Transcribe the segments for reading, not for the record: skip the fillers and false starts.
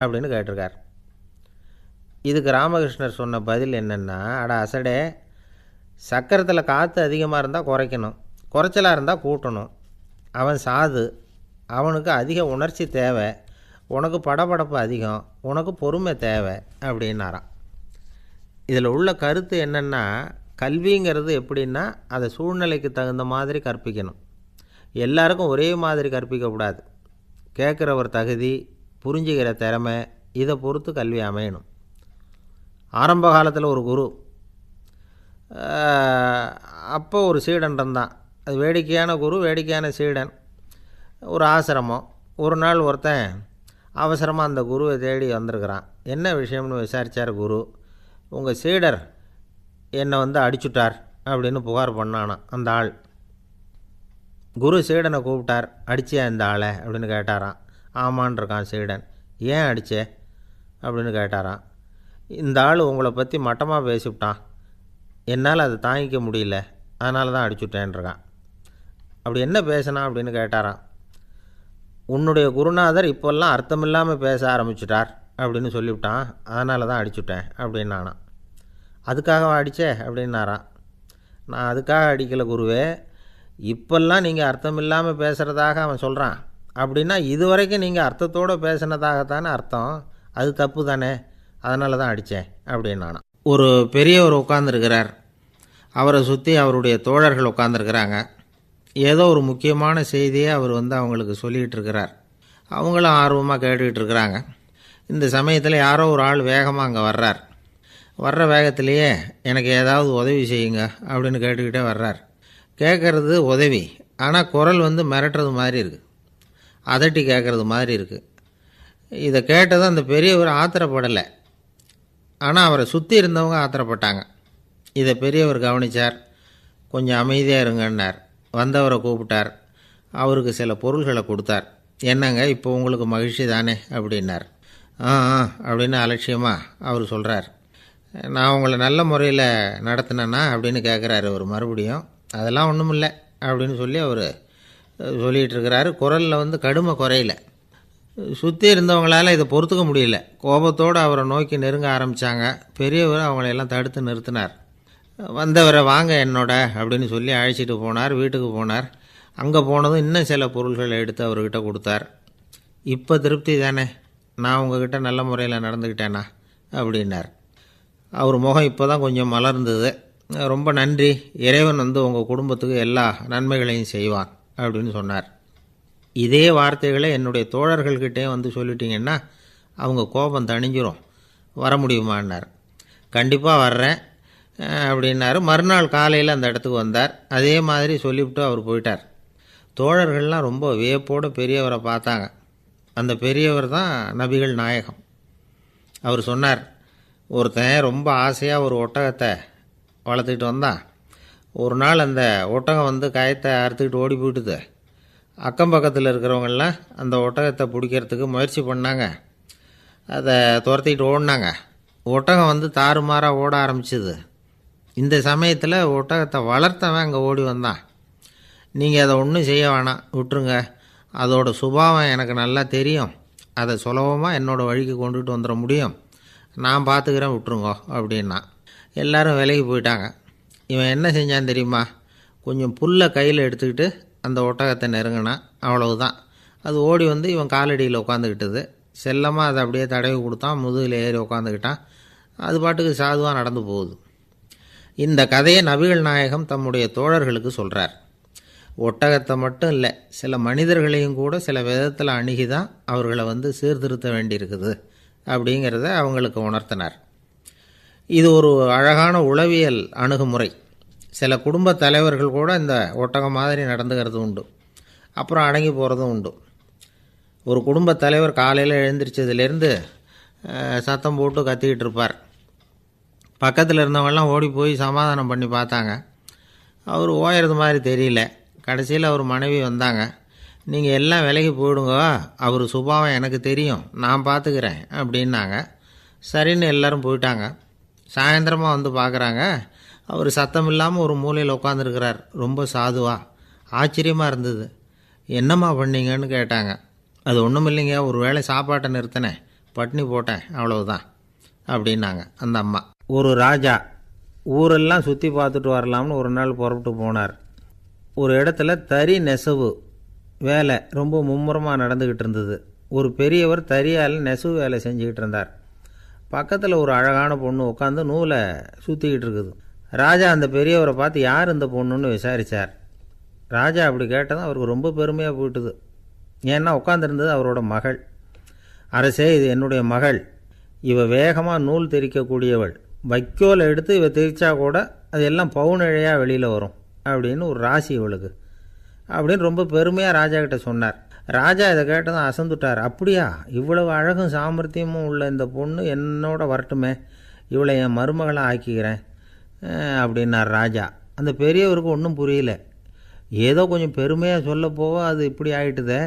அப்படின்னு கேட்டிருக்கார். இதுக்கு ராமகிருஷ்ணர் சொன்ன பதில் என்னென்னா, அட அசடே, சக்கரத்தில் காற்று அதிகமாக இருந்தால் குறைக்கணும், குறைச்சலாக இருந்தால் கூட்டணும். அவன் சாது, அவனுக்கு அதிக உணர்ச்சி தேவை, உனக்கு படபடப்பு அதிகம், உனக்கு பொறுமை தேவை அப்படின்னாராம். இதில் உள்ள கருத்து என்னென்னா, கல்விங்கிறது எப்படின்னா அதை சூழ்நிலைக்கு தகுந்த மாதிரி கற்பிக்கணும். எல்லாருக்கும் ஒரே மாதிரி கற்பிக்கக்கூடாது. கேட்குற ஒரு தகுதி, புரிஞ்சுக்கிற திறமை, இதை பொறுத்து கல்வி அமையணும். ஆரம்ப காலத்தில் ஒரு குரு, அப்போ ஒரு சீடன் இருந்தான். அது வேடிக்கையான குரு, வேடிக்கையான சீடன். ஒரு ஆசிரமம். ஒரு நாள் ஒருத்தன் அவசரமாக அந்த குருவை தேடி வந்திருக்கிறான். என்ன விஷயம்னு விசாரித்தார் குரு. உங்கள் சீடர் என்னை அடிச்சுட்டார் அப்படின்னு புகார் பண்ணானான் அந்த ஆள். குரு சீடனை கூப்பிட்டார். அடிச்சியா இந்த ஆளை அப்படின்னு கேட்டாரான். ஆமான் இருக்கான் சீடன். ஏன் அடித்தே அப்படின்னு கேட்டாரான். இந்த ஆள் உங்களை பற்றி மட்டமாக பேசிவிட்டான், என்னால் அதை தாங்கிக்க முடியல, அதனால தான் அடிச்சுட்டேன்ருக்கான். அப்படி என்ன பேசினான் அப்படின்னு கேட்டாரான். உன்னுடைய குருநாதர் இப்போல்லாம் அர்த்தமில்லாமல் பேச ஆரம்பிச்சுட்டார் அப்படின்னு சொல்லிவிட்டான், அதனால தான் அடிச்சுட்டேன் அப்படின்னு நானான். அதுக்காக அடித்தே அப்படின்னாரான். நான் அதுக்காக அடிக்கலை குருவே, இப்போல்லாம் நீங்கள் அர்த்தமில்லாமல் பேசுகிறதாக அவன் சொல்கிறான், அப்படின்னா இதுவரைக்கும் நீங்கள் அர்த்தத்தோடு பேசினதாகத்தானே அர்த்தம், அது தப்பு தானே, அதனால தான் அடித்தேன் அப்படின்னு நானான். ஒரு பெரியவர் உட்கார்ந்துருக்கிறார். அவரை சுற்றி அவருடைய தோழர்கள் உட்காந்துருக்கிறாங்க. ஏதோ ஒரு முக்கியமான செய்தியை அவர் அவங்களுக்கு சொல்லிகிட்டு இருக்கிறார். அவங்களும் ஆர்வமாக கேட்டுக்கிட்டு இருக்கிறாங்க. இந்த சமயத்தில் யாரோ ஒரு ஆள் வேகமாக அங்கே வர்றார். வர்ற வேகத்திலேயே எனக்கு ஏதாவது உதவி செய்யுங்க அப்படின்னு கேட்டுக்கிட்டே வர்றார். கேட்குறது உதவி, ஆனால் குரல் மிரட்டுறது மாதிரி இருக்குது, அதட்டி கேட்குறது மாதிரி இருக்குது. இதை கேட்டதும் அந்த பெரியவர் ஆத்திரப்படலை, ஆனால் அவரை சுற்றி இருந்தவங்க ஆத்திரப்பட்டாங்க. இதை பெரியவர் கவனித்தார். கொஞ்சம் அமைதியாக இருங்கன்னார். வந்தவரை கூப்பிட்டார். அவருக்கு சில பொருள்களை கொடுத்தார். என்னங்க இப்போ உங்களுக்கு மகிழ்ச்சி தானே அப்படின்னார். ஆ அப்படின்னு அலட்சியமாக அவர் சொல்கிறார். நான் உங்களை நல்ல முறையில் நடத்தினேன்னா அப்படின்னு கேட்குறாரு அவர் மறுபடியும். அதெல்லாம் ஒன்றும் இல்லை அப்படின்னு சொல்லி அவர் சொல்லிகிட்டு இருக்கிறாரு. குரலில் கடுமை குறையில. சுற்றி இருந்தவங்களால் இதை பொறுத்துக்க முடியல. கோபத்தோடு அவரை நோக்கி நெருங்க ஆரம்பித்தாங்க. பெரியவர் அவங்களையெல்லாம் தடுத்து நிறுத்தினார். வந்தவரை வாங்க என்னோட அப்படின்னு சொல்லி அழைச்சிட்டு போனார். வீட்டுக்கு போனார். அங்கே போனதும் இன்னும் சில பொருள்களை எடுத்து அவர்கிட்ட கொடுத்தார். இப்போ திருப்தி தானே, நான் உங்ககிட்ட நல்ல முறையில் நடந்துக்கிட்டேனா அப்படின்னார். அவர் முகம் இப்போ தான் கொஞ்சம் மலர்ந்தது. ரொம்ப நன்றி, இறைவன் உங்கள் குடும்பத்துக்கு எல்லா நன்மைகளையும் செய்வான் அப்படின்னு சொன்னார். இதே வார்த்தைகளை என்னுடைய தோழர்கள்கிட்டே சொல்லிட்டீங்கன்னா அவங்க கோபம் தணிஞ்சிரும், வர முடியுமான்னார். கண்டிப்பாக வர்றேன் அப்படின்னாரு. மறுநாள் காலையில் அந்த இடத்துக்கு வந்தார். அதே மாதிரி சொல்லிவிட்டு அவர் போயிட்டார். தோழர்கள்லாம் ரொம்ப வியப்போடு பெரியவரை பார்த்தாங்க. அந்த பெரியவர் தான் நபிகள் நாயகம். அவர் சொன்னார், ஒருத்தன் ரொம்ப ஆசையாக ஒரு ஒட்டகத்தை வளர்த்துக்கிட்டு வந்தான். ஒரு நாள் அந்த ஒட்டகம் கயத்தை அறுத்துக்கிட்டு ஓடி போயிட்டுது. அக்கம் பக்கத்தில் இருக்கிறவங்கெல்லாம் அந்த ஒட்டகத்தை பிடிக்கிறதுக்கு முயற்சி பண்ணாங்க. அதை துரத்திக்கிட்டு ஓடினாங்க. ஒட்டகம் தாறுமாறாக ஓட ஆரம்பிச்சிது. இந்த சமயத்தில் ஒட்டகத்தை வளர்த்தவன் அங்கே ஓடி வந்தான். நீங்கள் அதை ஒன்றும் செய்ய வேணாம், விட்டுருங்க, அதோட சுபாவம் எனக்கு நல்லா தெரியும், அதை சுலபமாக என்னோடய வழிக்கு கொண்டுட்டு வந்துட முடியும், நான் பார்த்துக்கிறேன், விட்டுருங்கோ அப்படின்னா. எல்லோரும் விலகி போயிட்டாங்க. இவன் என்ன செஞ்சான் தெரியுமா? கொஞ்சம் புல்லை கையில் எடுத்துக்கிட்டு அந்த ஒட்டகத்தை நெருங்கினான். அவ்வளவுதான். அது ஓடி இவன் காலடியில் உட்காந்துக்கிட்டது. செல்லமாக அதை அப்படியே தடவி கொடுத்தான். முதுகில் ஏறி உட்காந்துக்கிட்டான். அது பாட்டுக்கு சாதுவாக நடந்து போகுது. இந்த கதையை நபிகள் நாயகம் தம்முடைய தோழர்களுக்கு சொல்கிறார். ஒட்டகத்தை மட்டும் இல்லை, சில மனிதர்களையும் கூட சில விதத்தில் அணுகி தான் அவர்களை சீர்திருத்த வேண்டியிருக்குது அப்படிங்கிறத அவங்களுக்கு உணர்த்தினார். இது ஒரு அழகான உளவியல் அணுகுமுறை. சில குடும்ப தலைவர்கள் கூட இந்த ஒட்டகம் மாதிரி நடந்துக்கிறது உண்டு, அப்புறம் அடங்கி போகிறதும் உண்டு. ஒரு குடும்ப தலைவர் காலையில் எழுந்திரிச்சதுலேருந்து சத்தம் போட்டு கத்திக்கிட்டு இருப்பார். பக்கத்தில் இருந்தவங்கெல்லாம் ஓடி போய் சமாதானம் பண்ணி பார்த்தாங்க. அவர் ஓயறது மாதிரி தெரியல. கடைசியில் அவர் மனைவி வந்தாங்க. நீங்கள் எல்லாம் விலகி போயிடுங்க, அவர் சுபாவம் எனக்கு தெரியும், நான் பார்த்துக்கிறேன் அப்படின்னாங்க. சரின்னு எல்லோரும் போயிட்டாங்க. சாயந்தரமாக பார்க்குறாங்க, அவர் சத்தம் இல்லாமல் ஒரு மூலையில் உட்காந்துருக்கிறார். ரொம்ப சாதுவாக. ஆச்சரியமாக இருந்தது. என்னம்மா பண்ணீங்கன்னு கேட்டாங்க. அது ஒன்றும் இல்லைங்க, ஒரு வேளை சாப்பாட்டை நிறுத்தினேன், பட்னி போட்டேன், அவ்வளவுதான் அப்படின்னாங்க அந்த அம்மா. ஒரு ராஜா ஊரெல்லாம் சுற்றி பார்த்துட்டு வரலாம்னு ஒரு நாள் புறப்பட்டு போனார். ஒரு இடத்துல தறி நெசவு வேலை ரொம்ப மும்முரமாக நடந்துக்கிட்டு இருந்தது. ஒரு பெரியவர் தறியால் நெசவு வேலை செஞ்சுக்கிட்டு இருந்தார். பக்கத்தில் ஒரு அழகான பொண்ணு உட்காந்து நூலை சுற்றிக்கிட்டு இருக்குது. ராஜா அந்த பெரியவரை பார்த்து யார் இந்த பொண்ணுன்னு விசாரித்தார். ராஜா அப்படி கேட்டதும் அவருக்கு ரொம்ப பெருமையாக போயிட்டுது. ஏன்னா உட்காந்துருந்தது அவரோட மகள். அரசே, இது என்னுடைய மகள், இவ வேகமாக நூல் திரிக்கக்கூடியவள், வைக்கோலை எடுத்து இவ திரிச்சா கூட அது எல்லாம் பவுனிழையாக வெளியில் வரும் அப்படின்னு ஒரு ராசி இவளுக்கு அப்படின்னு ரொம்ப பெருமையாக ராஜா கிட்ட சொன்னார். ராஜா இதை கேட்டதும் அசந்துட்டார். அப்படியா, இவ்வளவு அழகும் சாமர்த்தியமும் உள்ள இந்த பொண்ணு என்னோட வரட்டுமே, இவளை என் மருமகளாக ஆக்கிக்கிறேன் அப்படின்னார் ராஜா. அந்த பெரியவருக்கு ஒன்றும் புரியல. ஏதோ கொஞ்சம் பெருமையாக சொல்ல போக அது இப்படி ஆகிட்டுதே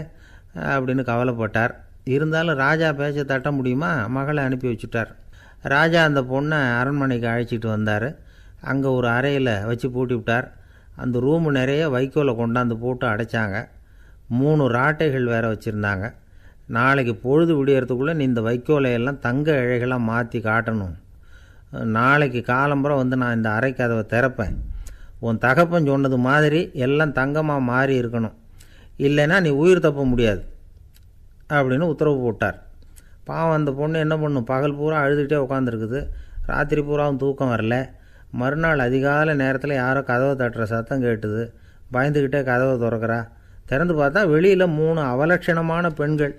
அப்படின்னு கவலைப்பட்டார். இருந்தாலும் ராஜா பேச்ச தட்ட முடியுமா, மகளை அனுப்பி வச்சுட்டார். ராஜா அந்த பொண்ணை அரண்மனைக்கு அழைச்சிட்டு வந்தார். அங்கே ஒரு அறையில் வச்சு பூட்டி விட்டார். அந்த ரூமு நிறைய வைக்கோலை கொண்டாந்து போட்டு அடைச்சாங்க. 3 ராட்டைகள் வேறு வச்சுருந்தாங்க. நாளைக்கு பொழுது விடியறதுக்குள்ளே நீ இந்த வைக்கோலையெல்லாம் தங்க இழைகளாக மாற்றி காட்டணும். நாளைக்கு காலம்புறம் வந்து நான் இந்த அறை கதவை திறப்பேன். உன் தகப்பன் சொன்னது மாதிரி எல்லாம் தங்கமாக மாறி இருக்கணும், இல்லைன்னா நீ உயிர் தப்ப முடியாது அப்படின்னு உத்தரவு போட்டார். பாவம் அந்த பொண்ணு என்ன பண்ணும், பகல் பூரா அழுதுகிட்டே உட்காந்துருக்குது. ராத்திரி பூராவும் தூக்கம் வரல. மறுநாள் அதிகாலை நேரத்தில் யாரோ கதவை தட்டுற சத்தம் கேட்டுது. பயந்துக்கிட்டே கதவை திறக்கிறா. திறந்து பார்த்தா வெளியில் 3 அவலட்சணமான பெண்கள்.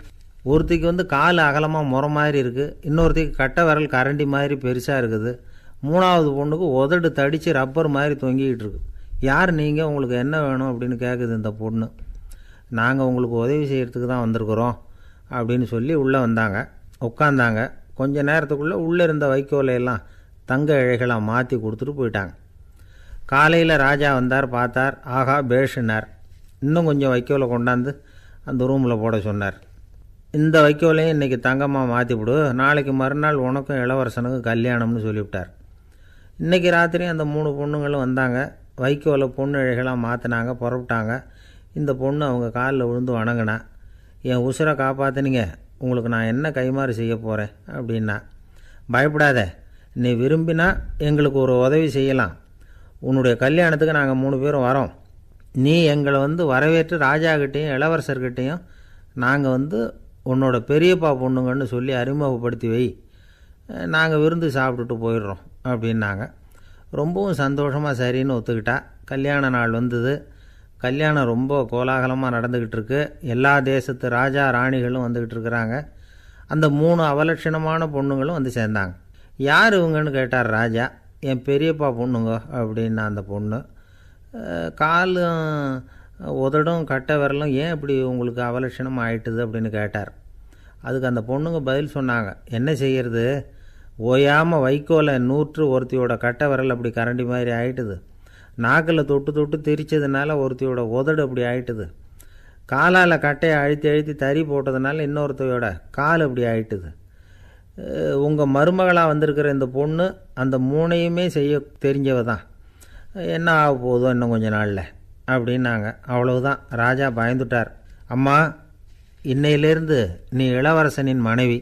ஒருத்திக்கு வந்து கால் அகலமாக முறை மாதிரி இருக்குது, இன்னொருத்திக்கு கட்டை விரல் கரண்டி மாதிரி பெருசாக இருக்குது, 3ஆவது பொண்ணுக்கு உதடு தடித்து ரப்பர் மாதிரி தொங்கிக்கிட்டு இருக்கு. யார் நீங்கள், உங்களுக்கு என்ன வேணும் அப்படின்னு கேட்குது இந்த பொண்ணு. நாங்கள் உங்களுக்கு உதவி செய்கிறதுக்கு தான் வந்திருக்கிறோம் அப்படின்னு சொல்லி உள்ளே வந்தாங்க. உட்காந்தாங்க. கொஞ்ச நேரத்துக்குள்ளே உள்ளே இருந்த வைக்கோலையெல்லாம் தங்க இழைகளாக மாற்றி கொடுத்துட்டு போயிட்டாங்க. காலையில் ராஜா வந்தார், பார்த்தார். ஆகா பேஷுனார். இன்னும் கொஞ்சம் வைக்கோலை கொண்டாந்து அந்த ரூமில் போட சொன்னார். இந்த வைக்கோலையும் இன்றைக்கி தங்கமாக மாற்றிவிடு, நாளைக்கு மறுநாள் உனக்கும் இளவரசனுக்கும் கல்யாணம்னு சொல்லிவிட்டார். இன்றைக்கி ராத்திரி அந்த 3 பொண்ணுங்களும் வந்தாங்க. வைக்கோலை பொண்ணு இழைகளாக மாற்றினாங்க, புறப்பட்டாங்க. இந்த பொண்ணு அவங்க காலில் விழுந்து வணங்கினா. என் உசுரை காப்பாற்றினீங்க, உங்களுக்கு நான் என்ன கைமாறு செய்ய போகிறேன் அப்படின்னா. பயப்படாத, நீ விரும்பினா எங்களுக்கு ஒரு உதவி செய்யலாம். உன்னுடைய கல்யாணத்துக்கு நாங்கள் 3 பேரும் வரோம். நீ எங்களை வந்து வரவேற்று ராஜாக்கிட்டேயும் இளவரசர்கிட்டையும் நாங்கள் வந்து உன்னோட பெரியப்பா பொண்ணுங்கன்னு சொல்லி அறிமுகப்படுத்தி வை, நாங்கள் விருந்து சாப்பிட்டுட்டு போயிடுறோம் அப்படின்னாங்க. ரொம்பவும் சந்தோஷமாக சரின்னு ஒத்துக்கிட்டா. கல்யாண நாள் வந்தது. கல்யாணம் ரொம்ப கோலாகலமாக நடந்துக்கிட்டு இருக்கு. எல்லா தேசத்து ராஜா ராணிகளும் வந்துக்கிட்டு இருக்கிறாங்க. அந்த 3 அவலட்சணமான பொண்ணுங்களும் வந்து சேர்ந்தாங்க. யார் இவங்கன்னு கேட்டார் ராஜா. என் பெரியப்பா பொண்ணுங்க அப்படின்னா அந்த பொண்ணு. காலும் உதடும் கட்டை விரலும் ஏன் இப்படி உங்களுக்கு அவலட்சணமாக ஆயிட்டுது அப்படின்னு கேட்டார். அதுக்கு அந்த பொண்ணுங்க பதில் சொன்னாங்க. என்ன செய்கிறது, ஓயாமல் வைக்கோலை நூற்று ஒருத்தியோட கட்டை விரல் அப்படி கரண்டி மாதிரி ஆயிட்டுது, நாக்கில் தொட்டு தொட்டு திரிச்சதுனால ஒருத்தியோட உதடு அப்படி ஆயிட்டுது, காலால் கட்டையை அழுத்தி அழுத்தி தறி போட்டதுனால இன்னொருத்தையோட கால் அப்படி ஆயிட்டுது. உங்கள் மருமகளாக வந்திருக்கிற இந்த பொண்ணு அந்த 3ஐயுமே செய்ய தெரிஞ்சவ தான். என்ன ஆக போதோ இன்னும் கொஞ்ச நாளில் அப்படின்னாங்க. அவ்வளவுதான். ராஜா பயந்துட்டார். அம்மா, இன்னையிலேருந்து நீ இளவரசனின் மனைவி,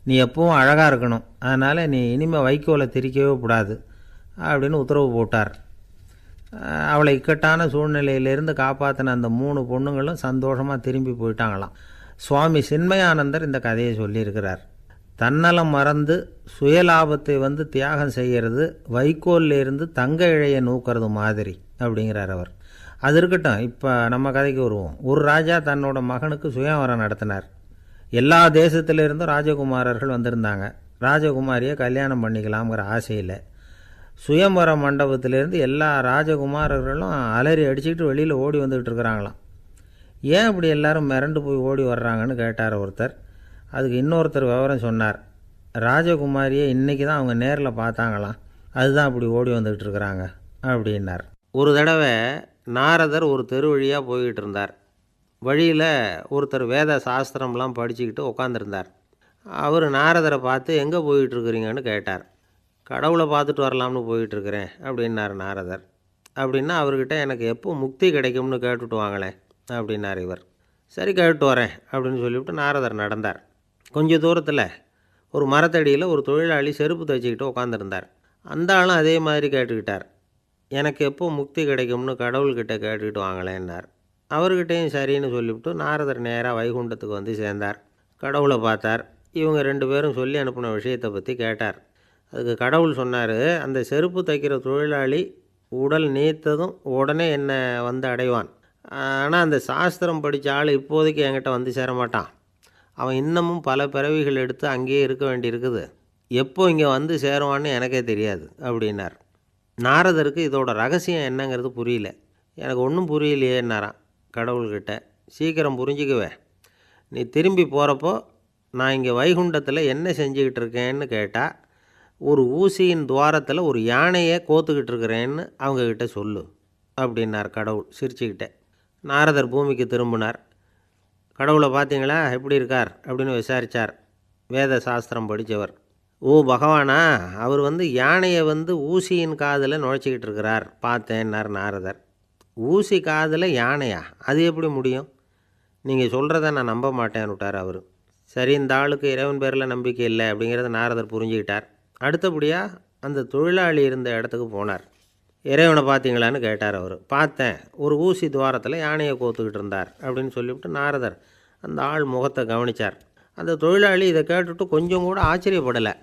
நீ எப்பவும் அழகாக இருக்கணும், அதனால் நீ இனிமேல் வைக்கோலை திரிக்கவே கூடாது அப்படின்னு உத்தரவு போட்டார். அவளை இக்கட்டான சூழ்நிலையிலிருந்து காப்பாற்றின அந்த 3 பொண்ணுங்களும் சந்தோஷமாக திரும்பி போயிட்டாங்களாம். சுவாமி சின்மயானந்தர் இந்த கதையை சொல்லியிருக்கிறார். தன்னலம் மறந்து சுயலாபத்தை வந்து தியாகம் செய்கிறது வைக்கோல்லேருந்து தங்க இழையை நூக்கிறது மாதிரி அப்படிங்கிறார் அவர். அது இருக்கட்டும், இப்போ நம்ம கதைக்கு வருவோம். ஒரு ராஜா தன்னோட மகனுக்கு சுயவரம் நடத்தினார். எல்லா தேசத்திலிருந்தும் ராஜகுமாரர்கள் வந்திருந்தாங்க. ராஜகுமாரியை கல்யாணம் பண்ணிக்கலாம்ங்கிற ஆசையில் சுயம்பர மண்டபத்திலேருந்து எல்லா ராஜகுமாரர்களும் அலறி அடிச்சுக்கிட்டு வெளியில் ஓடி வந்துக்கிட்டு இருக்கிறாங்களாம். ஏன் இப்படி எல்லாரும் மிரண்டு போய் ஓடி வர்றாங்கன்னு கேட்டார் ஒருத்தர். அதுக்கு இன்னொருத்தர் விவரம் சொன்னார். ராஜகுமாரியை இன்றைக்கி தான் அவங்க நேரில் பார்த்தாங்களாம், அதுதான் அப்படி ஓடி வந்துக்கிட்டு இருக்கிறாங்க அப்படின்னார். ஒரு தடவை நாரதர் ஒரு தெரு வழியாக போய்கிட்டு இருந்தார். வழியில் ஒருத்தர் வேத சாஸ்திரம்லாம் படிச்சுக்கிட்டு உட்காந்துருந்தார். அவர் நாரதரை பார்த்து எங்கே போயிட்டுருக்குறீங்கன்னு கேட்டார். கடவுளை பார்த்துட்டு வரலாம்னு போயிட்டுருக்கிறேன் அப்படின்னார் நாரதர். அப்படின்னா அவர்கிட்ட எனக்கு எப்போ முக்தி கிடைக்கும்னு கேட்டுட்டு வாங்களேன் அப்படின்னார் இவர். சரி கேட்டு வரேன் அப்படின்னு சொல்லிவிட்டு நாரதர் நடந்தார். கொஞ்சம் தூரத்தில் ஒரு மரத்தடியில் ஒரு தொழிலாளி செருப்பு தைச்சிக்கிட்டு உட்காந்துருந்தார். அந்த ஆளும் அதே மாதிரி கேட்டுக்கிட்டார். எனக்கு எப்போ முக்தி கிடைக்கும்னு கடவுள்கிட்ட கேட்டுக்கிட்டு வாங்களேன்னார். அவர்கிட்டையும் சரின்னு சொல்லிவிட்டு நாரதர் நேராக வைகுண்டத்துக்கு வந்து சேர்ந்தார். கடவுளை பார்த்தார். இவங்க 2 பேரும் சொல்லி அனுப்பின விஷயத்தை பற்றி கேட்டார். அதுக்கு கடவுள் சொன்னார், அந்த செருப்பு தைக்கிற தொழிலாளி உடல் நீத்ததும் உடனே என்னை வந்து அடைவான். ஆனால் அந்த சாஸ்திரம் படித்த ஆள் இப்போதைக்கு என்கிட்ட வந்து சேரமாட்டான். அவன் இன்னமும் பல பிறவிகள் எடுத்து அங்கேயே இருக்க வேண்டியிருக்குது. எப்போ இங்கே வந்து சேருவான்னு எனக்கே தெரியாது அப்படின்னார். நாரதருக்கு இதோட ரகசியம் என்னங்கிறது புரியல. எனக்கு ஒன்றும் புரியலையேன்னாரான் கடவுள்கிட்ட. சீக்கிரம் புரிஞ்சுக்குவேன். நீ திரும்பி போகிறப்போ நான் இங்கே வைகுண்டத்தில் என்ன செஞ்சுக்கிட்டு இருக்கேன்னு கேட்டால், ஒரு ஊசியின் துவாரத்தில் ஒரு யானையை கோத்துக்கிட்டு இருக்கிறேன்னு அவங்கக்கிட்ட சொல்லு அப்படின்னார் கடவுள் சிரிச்சுக்கிட்டே. நாரதர் பூமிக்கு திரும்பினார். கடவுளை பார்த்தீங்களா, எப்படி இருக்கார் அப்படின்னு விசாரித்தார். வேத சாஸ்திரம் படித்தவர். ஓ பகவானா, அவர் யானையை ஊசியின் காதில் நுழைச்சிக்கிட்டு இருக்கிறார் பார்த்தேன்னார் நாரதர். ஊசி காதில் யானையா? அது எப்படி முடியும்? நீங்கள் சொல்கிறத நான் நம்ப மாட்டேன்னு விட்டார் அவர். சரி, இந்த ஆளுக்கு இறைவன் பேரில் நம்பிக்கை இல்லை அப்படிங்கிறத நாரதர் புரிஞ்சுக்கிட்டார். அடுத்தபடியாக அந்த தொழிலாளி இருந்த இடத்துக்கு போனார். இறைவனை பார்த்தீங்களான்னு கேட்டார் அவர். பார்த்தேன், ஒரு ஊசி துவாரத்தில் யானையை கோத்துக்கிட்டு இருந்தார் அப்படின்னு சொல்லிவிட்டு நாரதர் அந்த ஆள் முகத்தை கவனித்தார். அந்த தொழிலாளி இதை கேட்டுட்டு கொஞ்சம் கூட ஆச்சரியப்படலை.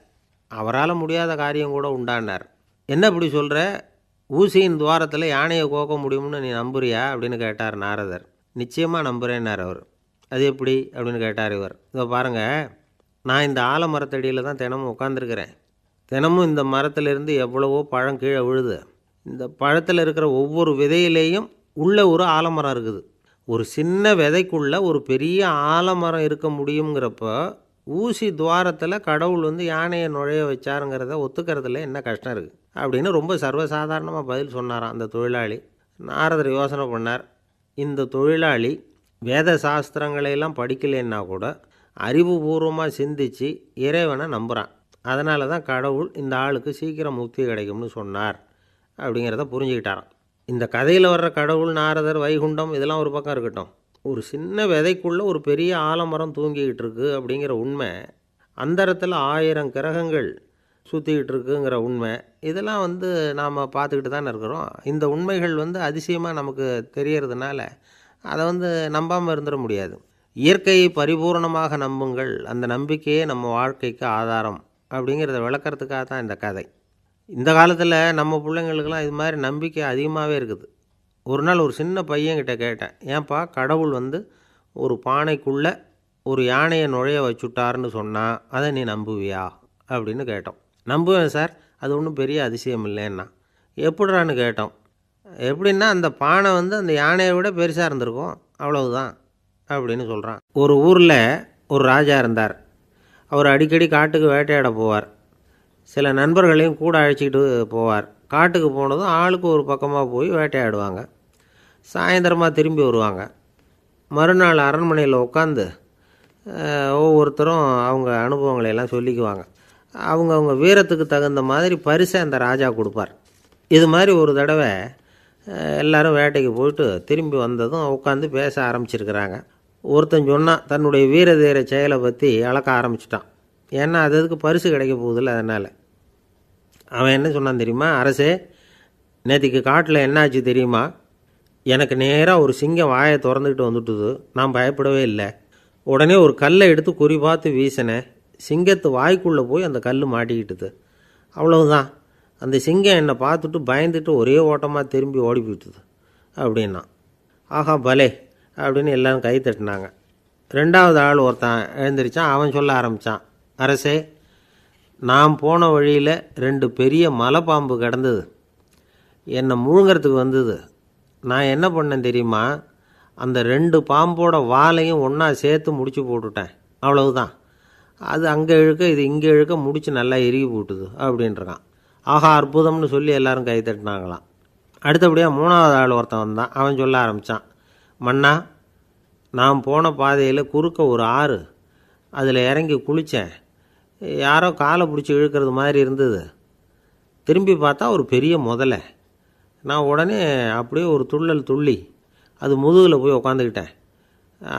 அவரால் முடியாத காரியம் கூட உண்டானார். என்ன இப்படி சொல்கிற? ஊசியின் துவாரத்தில் யானையை கோக்க முடியும்னு நீ நம்புறியா அப்படின்னு கேட்டார் நாரதர். நிச்சயமாக நம்புகிறேன்னார் அவர். அது எப்படி அப்படின்னு கேட்டார் இவர். இதோ பாருங்கள், நான் இந்த ஆலமரத்தடியில் தான் தினமும் உட்காந்துருக்கிறேன். தினமும் இந்த மரத்திலிருந்து எவ்வளவோ பழம் கீழே விழுது. இந்த பழத்தில் இருக்கிற ஒவ்வொரு விதையிலேயும் உள்ள ஒரு ஆலமரம் இருக்குது. ஒரு சின்ன விதைக்குள்ளே ஒரு பெரிய ஆலமரம் இருக்க முடியுங்கிறப்போ ஊசி துவாரத்தில் கடவுள் யானையை நுழைய வச்சாருங்கிறத ஒத்துக்கிறதுல என்ன கஷ்டம் இருக்குது அப்படின்னு ரொம்ப சர்வசாதாரணமாக பதில் சொன்னாராம் அந்த தொழிலாளி. நாரதர் யோசனை பண்ணார். இந்த தொழிலாளி வேத சாஸ்திரங்களையெல்லாம் படிக்கலைன்னா கூட அறிவுபூர்வமாக சிந்தித்து இறைவனை நம்புகிறான். அதனால தான் கடவுள் இந்த ஆளுக்கு சீக்கிரம் முக்தி கிடைக்கும்னு சொன்னார் அப்படிங்கிறத புரிஞ்சுக்கிட்டாராம். இந்த கதையில் வர்ற கடவுள், நாரதர், வைகுண்டம் இதெல்லாம் ஒரு பக்கம் இருக்கட்டும், ஒரு சின்ன விதைக்குள்ளே ஒரு பெரிய ஆலமரம் தூங்கிக்கிட்டு இருக்கு அப்படிங்கிற உண்மை, அந்தரத்தில் 1000 கிரகங்கள் சுற்றிக்கிட்டு இருக்குங்கிற உண்மை, இதெல்லாம் நாம் பார்த்துக்கிட்டு தானே இருக்கிறோம். இந்த உண்மைகள் அதிசயமாக நமக்கு தெரியறதுனால அதை நம்பாமல் இருந்துட முடியாது. இயற்கையை பரிபூர்ணமாக நம்புங்கள், அந்த நம்பிக்கையே நம்ம வாழ்க்கைக்கு ஆதாரம் அப்படிங்கிறத விளக்கிறதுக்காக தான் இந்த கதை. இந்த காலத்தில் நம்ம பிள்ளைங்களுக்கெல்லாம் இது மாதிரி நம்பிக்கை அதிகமாகவே இருக்குது. ஒரு நாள் ஒரு சின்ன பையன்கிட்ட கேட்டேன், ஏன்பா கடவுள் ஒரு பானைக்குள்ளே ஒரு யானையை நுழைய வச்சுட்டாருன்னு சொன்னால் அதை நீ நம்புவியா அப்படின்னு கேட்டோம். நம்புவேன் சார், அது ஒன்றும் பெரிய அதிசயம் இல்லைன்னா. எப்படிறான்னு கேட்டோம். எப்படின்னா அந்த பானை அந்த யானையை விட பெருசாக இருந்திருக்கும், அவ்வளவுதான் அப்படின்னு சொல்கிறான். ஒரு ஊரில் ஒரு ராஜா இருந்தார். அவர் அடிக்கடி காட்டுக்கு வேட்டையாட போவார். சில நண்பர்களையும் கூட அழைச்சிக்கிட்டு போவார். காட்டுக்கு போனதும் ஆளுக்கு ஒரு பக்கமாக போய் வேட்டையாடுவாங்க. சாயந்தரமாக திரும்பி வருவாங்க. மறுநாள் அரண்மனையில் உட்காந்து ஒவ்வொருத்தரும் அவங்க அனுபவங்களையெல்லாம் சொல்லிக்குவாங்க. அவங்க வீரத்துக்கு தகுந்த மாதிரி பரிசை அந்த ராஜா கொடுப்பார். இது மாதிரி ஒரு தடவை எல்லோரும் வேட்டைக்கு போயிட்டு திரும்பி வந்ததும் உட்காந்து பேச ஆரம்பிச்சிருக்கிறாங்க. ஒருத்தன் சொன்னான், தன்னுடைய வீர தீர செயலை பற்றி அளக்க ஆரம்பிச்சிட்டான். ஏன்னா அதுக்கு பரிசு கிடைக்க போகுதில்ல, அதனால். அவன் என்ன சொன்னான் தெரியுமா? அரசே, நேற்றுக்கு காட்டில் என்னாச்சு தெரியுமா? எனக்கு நேராக ஒரு சிங்கம் வாயை திறந்துக்கிட்டு வந்துட்டுது. நான் பயப்படவே இல்லை. உடனே ஒரு கல்லை எடுத்து குறி பார்த்து வீசினேன். சிங்கத்து வாய்க்குள்ளே போய் அந்த கல் மாட்டிக்கிட்டுது. அவ்வளவுதான். அந்த சிங்கம் என்னை பார்த்துட்டு பயந்துட்டு ஒரே ஓட்டமாக திரும்பி ஓடி போயிட்டுது அப்படின்னா. ஆஹா பலே அப்படின்னு எல்லோரும் கை தட்டினாங்க. 2வது ஆள் ஒருத்தன் எழுந்திரிச்சான். அவன் சொல்ல ஆரம்பித்தான், அரசே, நான் போன வழியில் 2 பெரிய மலைப்பாம்பு கிடந்தது. என்னை முழுங்கிறதுக்கு வந்தது. நான் என்ன பண்ணேன் தெரியுமா? அந்த 2 பாம்போட வாலையும் ஒன்றா சேர்த்து முடிச்சு போட்டுட்டேன். அவ்வளவுதான். அது அங்கே இழுக்க இது இங்கே இழுக்க முடிச்சு நல்லா இறுகி போட்டுது அப்படின்றான். ஆஹா அற்புதம்னு சொல்லி எல்லோரும் கை தட்டினாங்களாம். அடுத்தபடியாக 3வது ஆள் ஒருத்தன் வந்தான். அவன் சொல்ல ஆரம்பித்தான், மன்னா, நான் போன பாதையில் குறுக்க ஒரு ஆறு, அதில் இறங்கி குளித்தேன். யாரோ காலை பிடிச்சி இழுக்கிறது மாதிரி இருந்தது. திரும்பி பார்த்தா ஒரு பெரிய முதலை. நான் உடனே அப்படியே ஒரு துள்ளல் துள்ளி அது முதுகில் போய் உக்காந்துக்கிட்டேன்.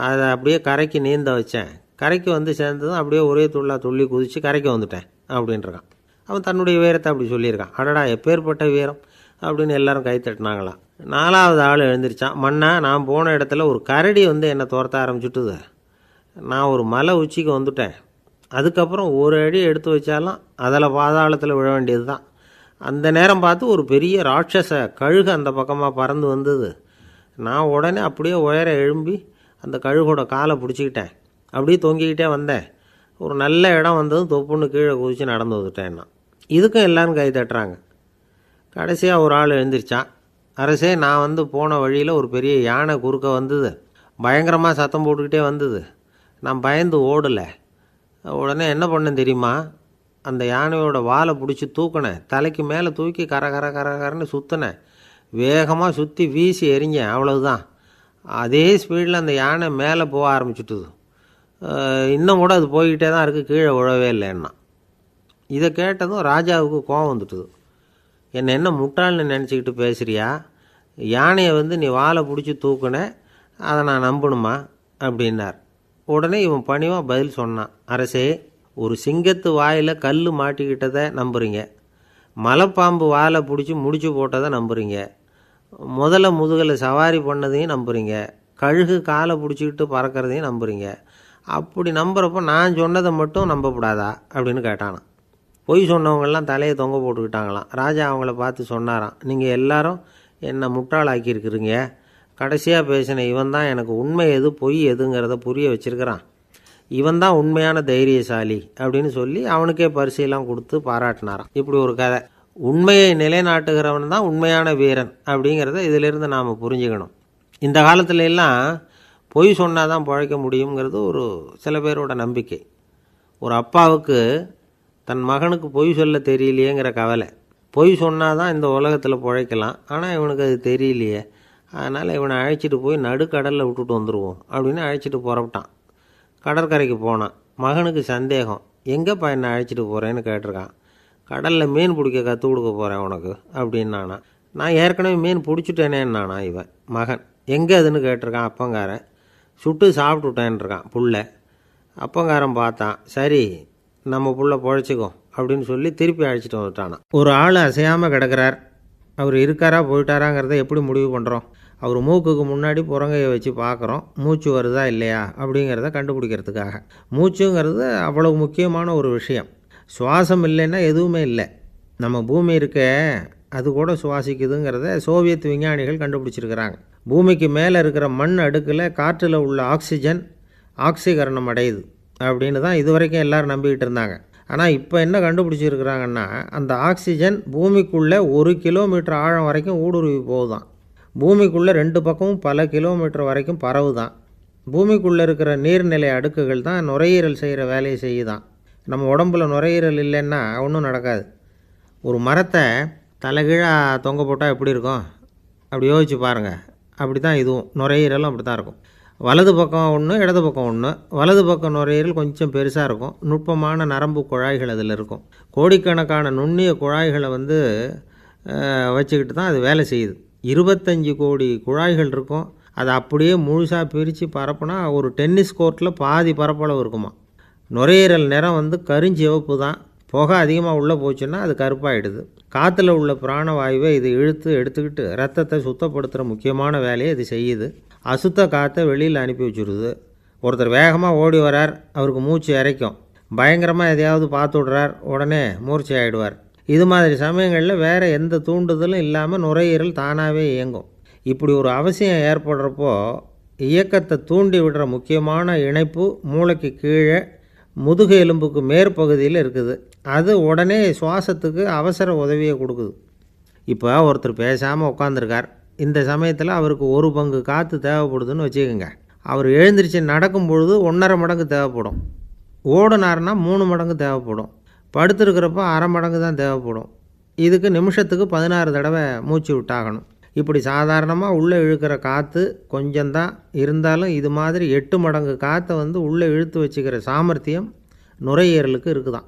அதை அப்படியே கரைக்கு நீந்த வச்சேன். கரைக்கு வந்து சேர்ந்ததும் அப்படியே ஒரே துள்ளி குதித்து கரைக்கு வந்துட்டேன் அப்படின்றான். அவன் தன்னுடைய வீரத்தை அப்படி சொல்லியிருக்கான். அடடா எப்பேற்பட்ட வீரம் அப்படின்னு எல்லாரும் கை தட்டினாங்களாம். 4வது ஆள் எழுந்திரிச்சான். மன்னா, நான் போன இடத்துல ஒரு கரடி வந்து என்னை துரத்த ஆரம்பிச்சுட்டுது. நான் ஒரு மலை உச்சிக்கு வந்துட்டேன். அதுக்கப்புறம் ஒரு அடி எடுத்து வச்சாலும் அதில் பாதாளத்தில் விழ வேண்டியது தான். அந்த நேரம் பார்த்து ஒரு பெரிய ராட்சச கழுகு அந்த பக்கமாக பறந்து வந்தது. நான் உடனே அப்படியே உயர எழும்பி அந்த கழுகோட காலை பிடிச்சிக்கிட்டேன். அப்படியே தொங்கிக்கிட்டே வந்தேன். ஒரு நல்ல இடம் வந்ததும் தொப்புன்னு கீழே குதித்து நடந்து வந்துட்டேன்னா. இதுக்கும் எல்லோரும் கை தட்டுறாங்க. கடைசியாக ஒரு ஆள் எழுந்திரிச்சான். அரசே, நான் வந்து போன வழியில் ஒரு பெரிய யானை குறுக்க வந்தது. பயங்கரமாக சத்தம் போட்டுக்கிட்டே வந்தது. நான் பயந்து ஓடலை. உடனே என்ன பண்ணேன் தெரியுமா? அந்த யானையோட வாலை பிடிச்சி தூக்கினேன். தலைக்கு மேலே தூக்கி கரன்னு சுற்றினேன். வேகமாக சுற்றி வீசி எறிஞ்சேன். அவ்வளவுதான். அதே ஸ்பீடில் அந்த யானை மேலே போக ஆரம்பிச்சுட்டுது. இன்னும் கூட அது போய்கிட்டே தான் இருக்குது, கீழே விழவே இல்லைன்னா. இதை கேட்டதும் ராஜாவுக்கு கோபம் வந்துட்டுது. என்ன முட்டாள்னு நினச்சிக்கிட்டு பேசுகிறியா? யானையை வந்து நீ வாலை பிடிச்சி தூக்குன, அதை நான் நம்பணுமா அப்படின்னார். உடனே இவன் பணிவாக பதில் சொன்னான். அரசே, ஒரு சிங்கத்து வாயில் கல் மாட்டிக்கிட்டதை நம்புறீங்க, மலைப்பாம்பு வாலை பிடிச்சி முடிச்சு போட்டதை நம்புறீங்க, முதல்ல முதுகில் சவாரி பண்ணதையும் நம்புறீங்க, கழுகு காலை பிடிச்சிக்கிட்டு பறக்கிறதையும் நம்புறீங்க. அப்படி நம்புகிறப்போ நான் சொன்னதை மட்டும் நம்பக்கூடாதா அப்படின்னு கேட்டானான். பொய் சொன்னவங்கெல்லாம் தலையை தொங்க போட்டுக்கிட்டாங்களாம். ராஜா அவங்கள பார்த்து சொன்னாராம், நீங்கள் எல்லாரும் என்னை முட்டாளாக்கியிருக்கிறீங்க. கடைசியாக பேசின இவன் தான் எனக்கு உண்மை எது பொய் எதுங்கிறத புரிய வச்சிருக்கிறான். இவன் தான் உண்மையான தைரியசாலி அப்படின்னு சொல்லி அவனுக்கே பரிசெல்லாம் கொடுத்து பாராட்டினாராம். இப்படி ஒரு கதை. உண்மையை நிலைநாட்டுகிறவன் தான் உண்மையான வீரன் அப்படிங்கிறத இதிலிருந்து நாம் புரிஞ்சுக்கணும். இந்த காலத்துல எல்லாம் பொய் சொன்னால் தான் பழைக்க முடியுங்கிறது ஒரு சில பேரோட நம்பிக்கை. ஒரு அப்பாவுக்கு தன் மகனுக்கு பொய் சொல்ல தெரியலையேங்கிற கவலை. பொய் சொன்னால் தான் இந்த உலகத்தில் பிழைக்கலாம், ஆனால் இவனுக்கு அது தெரியலையே, அதனால் இவனை அழைச்சிட்டு போய் நடுக்கடலில் விட்டுட்டு வந்துடுவோம் அப்படின்னு அழைச்சிட்டு புறப்பட்டான். கடற்கரைக்கு போனான். மகனுக்கு சந்தேகம். எங்கேப்பா என்னை அழைச்சிட்டு போகிறேன்னு கேட்டிருக்கான். கடலில் மீன் பிடிக்க கற்றுக் கொடுக்க போகிறேன் உனக்கு அப்படின்னானா. நான் ஏற்கனவே மீன் பிடிச்சிட்டேனேன்னானா இவன் மகன். எங்கே அதுன்னு கேட்டிருக்கான் அப்பங்காரன். சுட்டு சாப்பிட்டுட்டேன்ருக்கான் புள்ள. அப்பங்காரன் பார்த்தான். சரி, நம்ம புள்ள பொழைச்சிக்கோ அப்படின்னு சொல்லி திருப்பி அழைச்சிட்டு வந்துட்டானா. ஒரு ஆள் அசையாமல் கிடக்கிறார். அவர் இருக்காரா போயிட்டாராங்கிறத எப்படி முடிவு பண்ணுறோம்? அவர் மூக்குக்கு முன்னாடி புறங்கையை வச்சு பார்க்குறோம், மூச்சு வருதா இல்லையா அப்படிங்கிறத கண்டுபிடிக்கிறதுக்காக. மூச்சுங்கிறது அவ்வளவு முக்கியமான ஒரு விஷயம். சுவாசம் இல்லைன்னா எதுவுமே இல்லை. நம்ம பூமி இருக்க அது கூட சுவாசிக்குதுங்கிறத சோவியத் விஞ்ஞானிகள் கண்டுபிடிச்சிருக்கிறாங்க. பூமிக்கு மேலே இருக்கிற மண் அடுக்கில் காற்றில் உள்ள ஆக்சிஜன் ஆக்சிகரணம் அடையுது அப்படின்னு தான் இதுவரைக்கும் எல்லோரும் நம்பிக்கிட்டு இருந்தாங்க. ஆனால் இப்போ என்ன கண்டுபிடிச்சிருக்கிறாங்கன்னா, அந்த ஆக்சிஜன் பூமிக்குள்ளே 1 கிலோமீட்டர் ஆழம் வரைக்கும் ஊடுருவி போகுதான். பூமிக்குள்ளே 2 பக்கமும் பல கிலோமீட்டர் வரைக்கும் பரவுதான். பூமிக்குள்ளே இருக்கிற நீர்நிலை அடுக்குகள் தான் நுரையீரல் செய்கிற வேலையை செய்யுதான். நம்ம உடம்புல நுரையீரல் இல்லைன்னா ஒன்றும் நடக்காது. ஒரு மரத்தை தலைகீழாக தொங்க போட்டால் எப்படி இருக்கும்? அப்படி யோசிச்சு பாருங்கள். அப்படி தான் இதுவும், நுரையீரலும் அப்படி தான் இருக்கும். வலது பக்கம் ஒன்று, இடது பக்கம் ஒன்று. வலது பக்கம் நுரையீரல் கொஞ்சம் பெருசாக இருக்கும். நுட்பமான நரம்பு குழாய்கள் அதில் இருக்கும். கோடிக்கணக்கான நுண்ணிய குழாய்களை வச்சுக்கிட்டு தான் அது வேலை செய்யுது. 25 கோடி குழாய்கள் இருக்கும். அதை அப்படியே முழுசாக பிரித்து பரப்புனா ஒரு டென்னிஸ் கோர்ட்டில் பாதி பரப்பளவு இருக்குமா. நுரையீரல் நிறம் கருஞ்சிவப்பு தான். புகை அதிகமாக உள்ளே போச்சுன்னா அது கருப்பாயிடுது. காற்றுல உள்ள பிராணவாயுவை இது இழுத்து எடுத்துக்கிட்டு ரத்தத்தை சுத்தப்படுத்துகிற முக்கியமான வேலையை இது செய்யுது. அசுத்த காற்றை வெளியில் அனுப்பி வச்சுருது. ஒருத்தர் வேகமாக ஓடி வரார், அவருக்கு மூச்சு இறைக்கும். பயங்கரமாக எதையாவது பார்த்து விடுறார், உடனே மூர்ச்சை ஆகிடுவார். இது மாதிரி சமயங்களில் வேறு எந்த தூண்டுதலும் இல்லாமல் நுரையீரல் தானாகவே இயங்கும். இப்படி ஒரு அவசியம் ஏற்படுறப்போ இயக்கத்தை தூண்டி விடுற முக்கியமான இணைப்பு மூளைக்கு கீழே முதுகு எலும்புக்கு மேற்பகுதியில் இருக்குது. அது உடனே சுவாசத்துக்கு அவசர உதவியை கொடுக்குது. இப்போ ஒருத்தர் பேசாமல் உட்காந்துருக்கார். இந்த சமயத்தில் அவருக்கு 1 பங்கு காற்று தேவைப்படுதுன்னு வச்சுக்கோங்க. அவர் எழுந்திரிச்சு நடக்கும் பொழுது 1.5 மடங்கு தேவைப்படும். ஓடுனார்னா 3 மடங்கு தேவைப்படும். படுத்துருக்கிறப்ப 1/2 மடங்கு தான் தேவைப்படும். இதுக்கு நிமிஷத்துக்கு 16 தடவை மூச்சு விட்டாகணும். இப்படி சாதாரணமாக உள்ளே இழுக்கிற காற்று கொஞ்சம்தான் இருந்தாலும் இது மாதிரி 8 மடங்கு காற்றை உள்ளே இழுத்து வச்சுக்கிற சாமர்த்தியம் நுரையீரலுக்கு இருக்குதான்.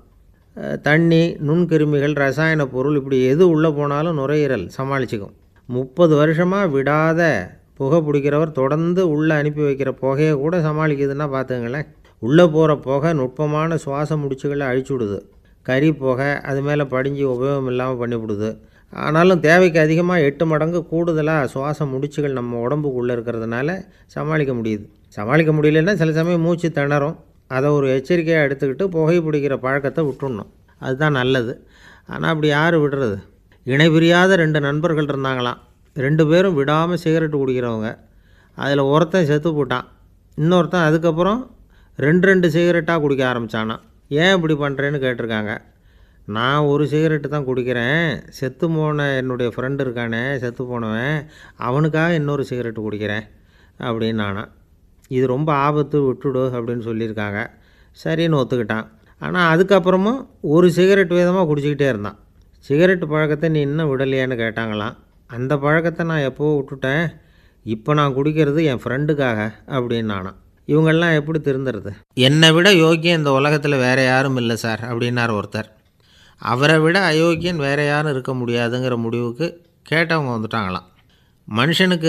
தண்ணி, நுண்கிருமிகள், ரசாயன பொருள் இப்படி எது உள்ளே போனாலும் நுரையீரல் சமாளிச்சுக்கும். 30 வருஷமாக விடாத புகை பிடிக்கிறவர் தொடர்ந்து உள்ளே அனுப்பி வைக்கிற புகையை கூட சமாளிக்குதுன்னா பார்த்துங்களேன். உள்ளே போகிற புகை நுட்பமான சுவாச முடிச்சுகளை அழிச்சு விடுது. கறி புகை அது மேலே படிஞ்சு உபயோகம் இல்லாமல் பண்ணிவிடுது. ஆனாலும் தேவைக்கு அதிகமாக 8 மடங்கு கூடுதலாக சுவாச முடிச்சுகள் நம்ம உடம்புக்குள்ளே இருக்கிறதுனால சமாளிக்க முடியுது. சமாளிக்க முடியலன்னா சில சமயம் மூச்சு திணறும். அதை ஒரு எச்சரிக்கையாக எடுத்துக்கிட்டு புகை பிடிக்கிற பழக்கத்தை விட்டுடணும். அதுதான் நல்லது. ஆனால் அப்படி யார் விடுறது? இணை பிரியாத 2 நண்பர்கள் இருந்தாங்களாம். 2 பேரும் விடாமல் சிகரெட்டு குடிக்கிறவங்க. அதில் ஒருத்தன் செத்து போட்டான். இன்னொருத்தன் அதுக்கப்புறம் 2 சிகரெட்டாக குடிக்க ஆரம்பித்தானான். ஏன் இப்படி பண்ணுறேன்னு கேட்டிருக்காங்க. நான் ஒரு சிகரெட்டு தான் குடிக்கிறேன், செத்து போன என்னுடைய ஃப்ரெண்டு இருக்கானே செத்து போனவன், அவனுக்காக இன்னொரு சிகரெட்டு குடிக்கிறேன் அப்படின்னு நானான். இது ரொம்ப ஆபத்து, விட்டுடு அப்படின்னு சொல்லியிருக்காங்க. சரின்னு ஒத்துக்கிட்டான். ஆனால் அதுக்கப்புறமும் ஒரு சிகரெட் வீதமாக குடிச்சிக்கிட்டே இருந்தான். சிகரெட்டு பழக்கத்தை நீ இன்னும் விடலையான்னு கேட்டாங்களாம். அந்த பழக்கத்தை நான் எப்போவோ விட்டுட்டேன், இப்போ நான் குடிக்கிறது என் ஃப்ரெண்டுக்காக அப்படின்னு நானான். இவங்கெல்லாம் எப்படி திருந்துறது? என்னை விட யோக்கியம் இந்த உலகத்தில் வேறு யாரும் இல்லை சார் அப்படின்னார் ஒருத்தர். அவரை விட அயோக்கியன் வேறு யாரும் இருக்க முடியாதுங்கிற முடிவுக்கு கேட்டவங்க வந்துட்டாங்களாம். மனுஷனுக்கு